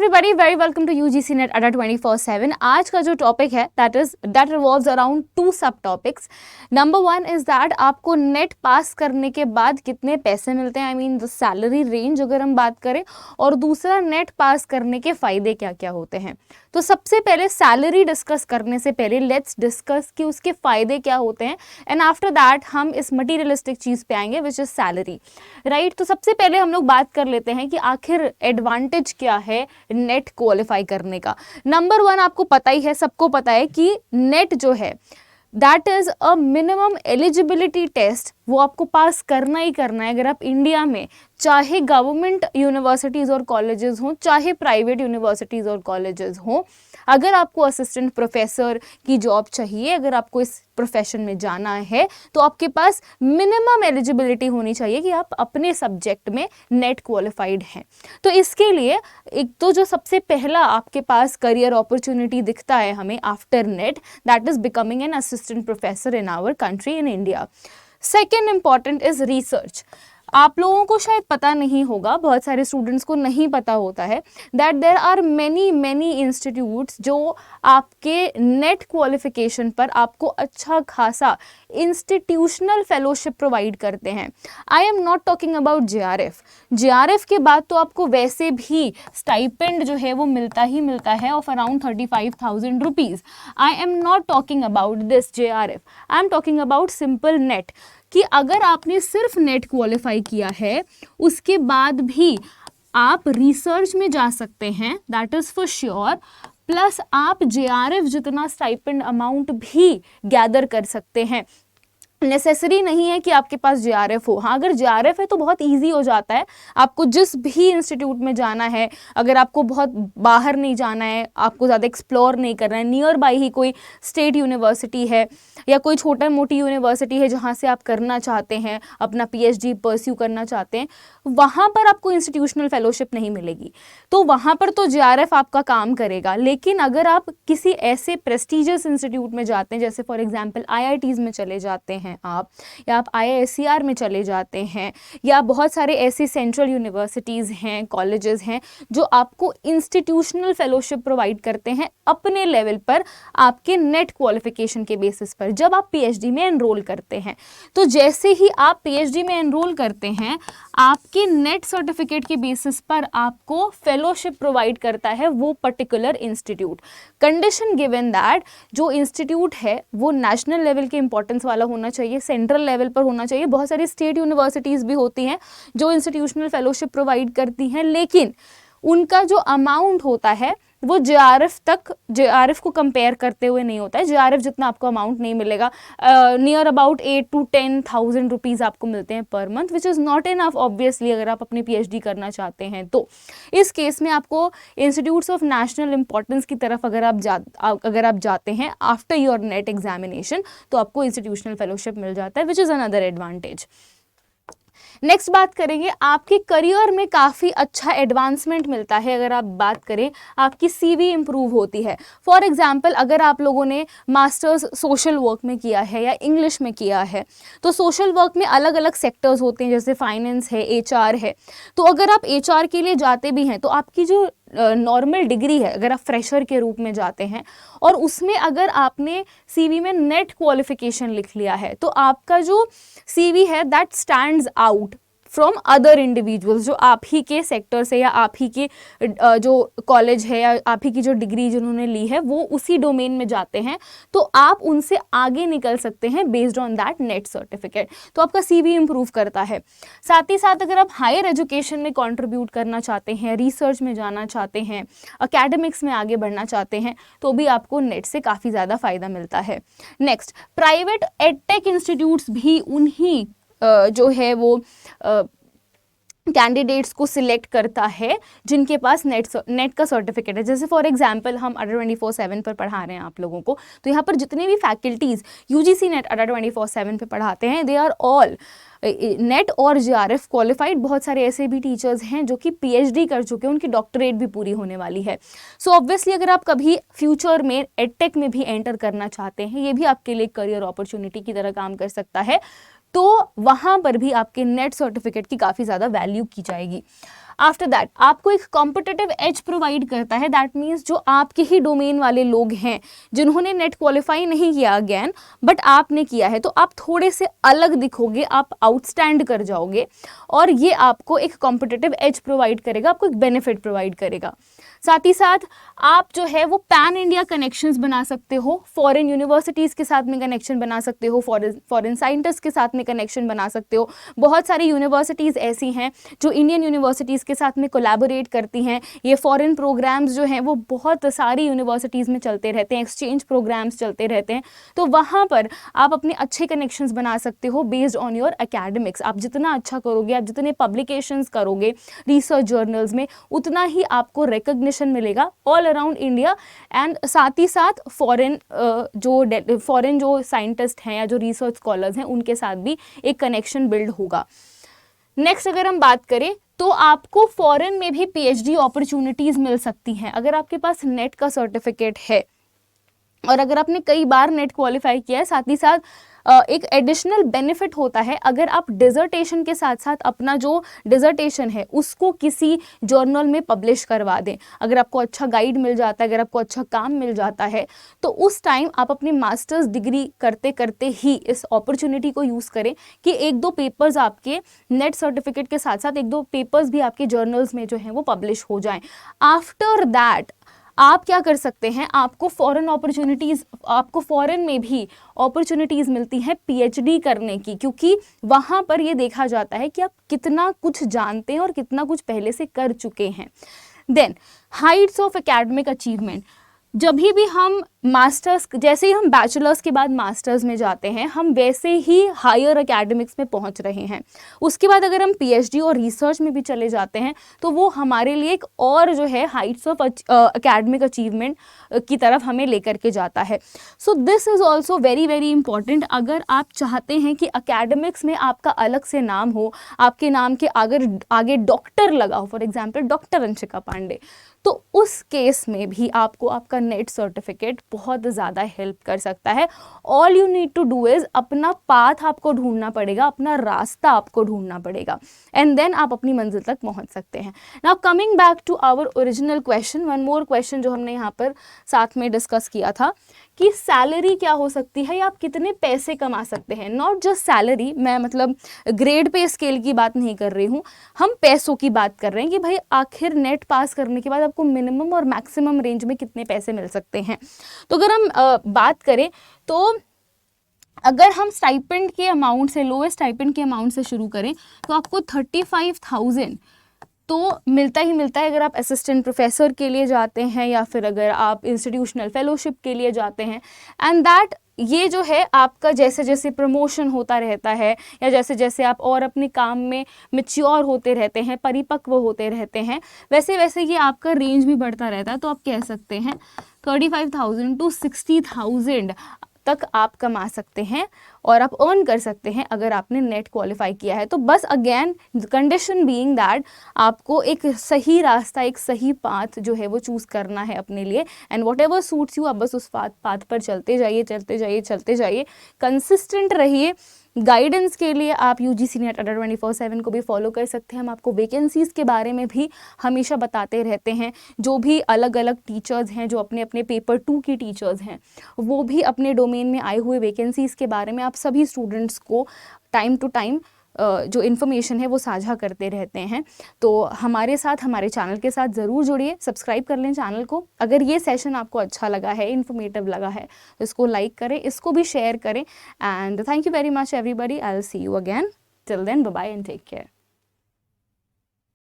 everybody, very welcome to UGC Net Adda 24/7. आज का जो टॉपिक है that revolves around two सब topics. Number one is that आपको नेट पास करने के बाद कितने पैसे मिलते हैं, I mean the salary range अगर हम बात करें, और दूसरा नेट पास करने के फायदे क्या क्या होते हैं. तो सबसे पहले सैलरी डिस्कस करने से पहले लेट्स डिस्कस कि उसके फायदे क्या होते हैं, एंड आफ्टर दैट हम इस मटीरियलिस्टिक चीज पे आएंगे विच इज सैलरी, राइट. तो सबसे पहले हम लोग बात कर लेते हैं कि आखिर एडवांटेज क्या है नेट क्वालिफाई करने का. नंबर वन आपको पता ही है, सबको पता है कि नेट जो है that is a minimum eligibility test, वो आपको पास करना ही करना है. अगर आप इंडिया में चाहे गवर्नमेंट यूनिवर्सिटीज़ और कॉलेजेस हों, चाहे प्राइवेट यूनिवर्सिटीज़ और कॉलेजेस हों, अगर आपको असिस्टेंट प्रोफेसर की जॉब चाहिए, अगर आपको इस प्रोफेशन में जाना है, तो आपके पास मिनिमम एलिजिबिलिटी होनी चाहिए कि आप अपने सब्जेक्ट में नेट क्वालिफाइड हैं. तो इसके लिए एक तो जो सबसे पहला आपके पास करियर अपॉर्चुनिटी दिखता है हमें after NET, that is becoming an assistant professor in our country, in India. Second important is research. आप लोगों को शायद पता नहीं होगा, बहुत सारे स्टूडेंट्स को नहीं पता होता है that there are many institutes जो आपके नेट क्वालिफिकेशन पर आपको अच्छा खासा इंस्टीट्यूशनल फेलोशिप प्रोवाइड करते हैं. I am not talking about JRF के बाद तो आपको वैसे भी स्टाइपेंड जो है वो मिलता ही मिलता है of around 35,000 rupees. I am not talking about this JRF, I am talking about simple net, कि अगर आपने सिर्फ नेट क्वालिफाई किया है उसके बाद भी आप रिसर्च में जा सकते हैं, that is for sure. Plus आप जेआरएफ जितना स्टाइपेंड अमाउंट भी गैदर कर सकते हैं. नेसेसरी नहीं है कि आपके पास जेआरएफ हो. हाँ, अगर जेआरएफ है तो बहुत इजी हो जाता है. आपको जिस भी इंस्टीट्यूट में जाना है, अगर आपको बहुत बाहर नहीं जाना है, आपको ज़्यादा एक्सप्लोर नहीं करना है, नियर बाई ही कोई स्टेट यूनिवर्सिटी है या कोई छोटा मोटी यूनिवर्सिटी है जहाँ से आप करना चाहते हैं, अपना पीएचडी परस्यू करना चाहते हैं, वहाँ पर आपको इंस्टीट्यूशनल फेलोशिप नहीं मिलेगी, तो वहाँ पर तो जेआरएफ आपका काम करेगा. लेकिन अगर आप किसी ऐसे प्रेस्टिजियस इंस्टीट्यूट में जाते हैं, जैसे फॉर एग्जाम्पल आईआईटीज़ में चले जाते हैं आप, या आप आईआईएससीआर में चले जाते हैं, या बहुत सारे ऐसी सेंट्रल यूनिवर्सिटीज़ हैं, कॉलेजेस हैं जो आपको इंस्टीट्यूशनल फेलोशिप प्रोवाइड करते हैं अपने लेवल पर, आपके नेट क्वालिफिकेशन के बेसिस पर. जब आप पीएचडी में एनरोल करते हैं, तो जैसे ही आप पीएचडी में एनरोल करते हैं, आपके नेट सर्टिफिकेट के बेसिस पर आपको फेलोशिप प्रोवाइड करता है वो particular institute. Condition given that जो इंस्टीट्यूट है वो नेशनल लेवल के इंपॉर्टेंस वाला होना चाहिए, सेंट्रल लेवल पर होना चाहिए. बहुत सारी स्टेट यूनिवर्सिटीज़ भी होती हैं जो इंस्टीट्यूशनल फेलोशिप प्रोवाइड करती हैं, लेकिन उनका जो अमाउंट होता है वो जेआरएफ को कंपेयर करते हुए नहीं होता है. जेआरएफ जितना आपको अमाउंट नहीं मिलेगा, नियर अबाउट 8 to 10,000 रुपीज़ आपको मिलते हैं per month, which is not enough obviously अगर आप अपनी पीएचडी करना चाहते हैं. तो इस केस में आपको इंस्टीट्यूट्स ऑफ नेशनल इंपॉर्टेंस की तरफ अगर आप जाते हैं आफ्टर योर नेट एग्जामिनेशन, तो आपको इंस्टीट्यूशनल फेलोशिप मिल जाता है, which is another advantage. Next बात करेंगे, आपके करियर में काफ़ी अच्छा एडवांसमेंट मिलता है. अगर आप बात करें, आपकी सीवी इंप्रूव होती है. फॉर एग्जांपल, अगर आप लोगों ने मास्टर्स सोशल वर्क में किया है या इंग्लिश में किया है, तो सोशल वर्क में अलग अलग सेक्टर्स होते हैं, जैसे फाइनेंस है, एचआर है. तो अगर आप एचआर के लिए जाते भी हैं, तो आपकी जो नॉर्मल डिग्री है, अगर आप फ्रेशर के रूप में जाते हैं और उसमें अगर आपने सीवी में नेट क्वालिफिकेशन लिख लिया है, तो आपका जो सीवी है that stands out from other individuals जो आप ही के सेक्टर से या आप ही के जो कॉलेज है या आप ही की जो डिग्री जिन्होंने ली है वो उसी डोमेन में जाते हैं, तो आप उनसे आगे निकल सकते हैं based on that net certificate. तो आपका सीवी इंप्रूव करता है. साथ ही साथ अगर आप हायर एजुकेशन में कंट्रीब्यूट करना चाहते हैं, रिसर्च में जाना चाहते हैं, एकेडमिक्स में आगे बढ़ना चाहते हैं, तो भी आपको नेट से काफ़ी ज़्यादा फ़ायदा मिलता है. नेक्स्ट, प्राइवेट एडटेक इंस्टीट्यूट्स भी उन्हीं जो है वो कैंडिडेट्स को सिलेक्ट करता है जिनके पास नेट का सर्टिफिकेट है. जैसे फॉर एग्जांपल हम अड्डा 24/7 पर पढ़ा रहे हैं आप लोगों को, तो यहाँ पर जितने भी फैकल्टीज़ यूजीसी नेट अड्डा 24/7 पे पढ़ाते हैं, दे आर ऑल नेट और जेआरएफ क्वालिफाइड. बहुत सारे ऐसे भी टीचर्स हैं जो कि पीएचडी कर चुके हैं, उनकी डॉक्टरेट भी पूरी होने वाली है. सो ऑब्वियसली अगर आप कभी फ्यूचर में एडटेक में भी एंटर करना चाहते हैं, ये भी आपके लिए करियर अपॉर्चुनिटी की तरह काम कर सकता है, तो वहाँ पर भी आपके नेट सर्टिफिकेट की काफ़ी ज़्यादा वैल्यू की जाएगी. आफ्टर दैट आपको एक कॉम्पिटिटिव एज प्रोवाइड करता है। दैट मीन्स जो आपके ही डोमेन वाले लोग हैं जिन्होंने नेट क्वालिफाई नहीं किया अगेन बट आपने किया है, तो आप थोड़े से अलग दिखोगे, आप आउटस्टैंड कर जाओगे और ये आपको एक कॉम्पिटिटिव एज प्रोवाइड करेगा, आपको एक बेनिफिट प्रोवाइड करेगा। साथ ही साथ आप जो है वो पैन इंडिया कनेक्शंस बना सकते हो, फॉरेन यूनिवर्सिटीज़ के साथ में कनेक्शन बना सकते हो, फॉरेन साइंटिस्ट के साथ में कनेक्शन बना सकते हो। बहुत सारी यूनिवर्सिटीज़ ऐसी हैं जो इंडियन यूनिवर्सिटीज़ के साथ में कोलैबोरेट करती हैं। ये फॉरेन प्रोग्राम्स जो हैं वो बहुत सारी यूनिवर्सिटीज़ में चलते रहते हैं, एक्सचेंज प्रोग्राम्स चलते रहते हैं, तो वहाँ पर आप अपने अच्छे कनेक्शंस बना सकते हो बेस्ड ऑन योर एकेडमिक्स। आप जितना अच्छा करोगे, आप जितने पब्लिकेशंस करोगे रिसर्च जर्नल्स में, उतना ही आपको रिकॉग्निशन मिलेगा ऑल अराउंड इंडिया। एंड साथ ही साथ फॉरेन जो साइंटिस्ट हैं या जो रिसर्च स्कॉलर्स हैं उनके साथ भी एक कनेक्शन बिल्ड होगा। नेक्स्ट अगर हम बात करें तो आपको फॉरेन में भी पीएचडी अपॉर्चुनिटीज मिल सकती हैं अगर आपके पास नेट का सर्टिफिकेट है और अगर आपने कई बार नेट क्वालिफाई किया है। साथ ही साथ एक एडिशनल बेनिफिट होता है अगर आप डिजर्टेशन के साथ साथ अपना जो डिजर्टेशन है उसको किसी जर्नल में पब्लिश करवा दें। अगर आपको अच्छा गाइड मिल जाता है, अगर आपको अच्छा काम मिल जाता है, तो उस टाइम आप अपनी मास्टर्स डिग्री करते करते ही इस अपॉर्चुनिटी को यूज़ करें कि एक दो पेपर्स आपके नेट सर्टिफिकेट के साथ साथ एक दो पेपर्स भी आपके जर्नल्स में जो हैं वो पब्लिश हो जाएं। आफ्टर दैट आप क्या कर सकते हैं, आपको फॉरेन में भी अपॉर्चुनिटीज़ मिलती हैं पीएचडी करने की, क्योंकि वहाँ पर ये देखा जाता है कि आप कितना कुछ जानते हैं और कितना कुछ पहले से कर चुके हैं। Then heights of academic achievement, जब भी हम मास्टर्स, जैसे ही हम बैचलर्स के बाद मास्टर्स में जाते हैं, हम वैसे ही हायर एकेडमिक्स में पहुंच रहे हैं। उसके बाद अगर हम पीएचडी और रिसर्च में भी चले जाते हैं तो वो हमारे लिए एक और जो है हाइट्स ऑफ एकेडमिक अचीवमेंट की तरफ हमें लेकर के जाता है। So this is also very very important. अगर आप चाहते हैं कि एकेडमिक्स में आपका अलग से नाम हो, आपके नाम के आगे डॉक्टर लगा हो, for example doctor Anshika Pandey, तो उस केस में भी आपको आपका नेट सर्टिफिकेट बहुत ज़्यादा हेल्प कर सकता है। All you need to do is अपना पाथ आपको ढूंढना पड़ेगा, अपना रास्ता आपको ढूंढना पड़ेगा, एंड देन आप अपनी मंजिल तक पहुंच सकते हैं। Now coming back to our original question, one more question जो हमने यहाँ पर साथ में डिस्कस किया था कि सैलरी क्या हो सकती है या आप कितने पैसे कमा सकते हैं। नॉट जस्ट सैलरी, मैं मतलब ग्रेड पे स्केल की बात नहीं कर रही हूँ, हम पैसों की बात कर रहे हैं कि भाई आखिर नेट पास करने के बाद आपको मिनिमम और मैक्सिमम रेंज में कितने पैसे मिल सकते हैं। तो अगर हम बात करें तो अगर हम स्टाइपेंड के अमाउंट से, लोएस्ट स्टाइपेंड के अमाउंट से शुरू करें तो आपको 35,000 तो मिलता ही मिलता है अगर आप असिस्टेंट प्रोफेसर के लिए जाते हैं या फिर अगर आप इंस्टीट्यूशनल फेलोशिप के लिए जाते हैं। एंड दैट ये जो है आपका जैसे जैसे प्रमोशन होता रहता है या जैसे जैसे आप और अपने काम में मैच्योर होते रहते हैं, परिपक्व होते रहते हैं, वैसे वैसे ये आपका रेंज भी बढ़ता रहता है। तो आप कह सकते हैं 35,000 to 60,000 तक आप कमा सकते हैं और आप अर्न कर सकते हैं अगर आपने नेट क्वालिफाई किया है। तो बस अगेन कंडीशन बीइंग दैट आपको एक सही रास्ता, एक सही पाथ जो है वो चूज़ करना है अपने लिए, and what ever suits you, आप बस उस पाथ पर चलते जाइए, कंसिस्टेंट रहिए। गाइडेंस के लिए आप यूजीसी नेट अड्डा 24/7 को भी फॉलो कर सकते हैं। हम आपको वैकेंसीज़ के बारे में भी हमेशा बताते रहते हैं। जो भी अलग अलग टीचर्स हैं, जो अपने अपने पेपर 2 की टीचर्स हैं, वो भी अपने डोमेन में आए हुए वैकेंसीज़ के बारे में आप सभी स्टूडेंट्स को टाइम टू टाइम जो इन्फॉर्मेशन है वो साझा करते रहते हैं। तो हमारे साथ, हमारे चैनल के साथ ज़रूर जुड़िए, सब्सक्राइब कर लें चैनल को। अगर ये सेशन आपको अच्छा लगा है, इन्फॉर्मेटिव लगा है, तो इसको लाइक करें, इसको भी शेयर करें। And thank you very much everybody, I will see you again. Till then, bye bye and take care.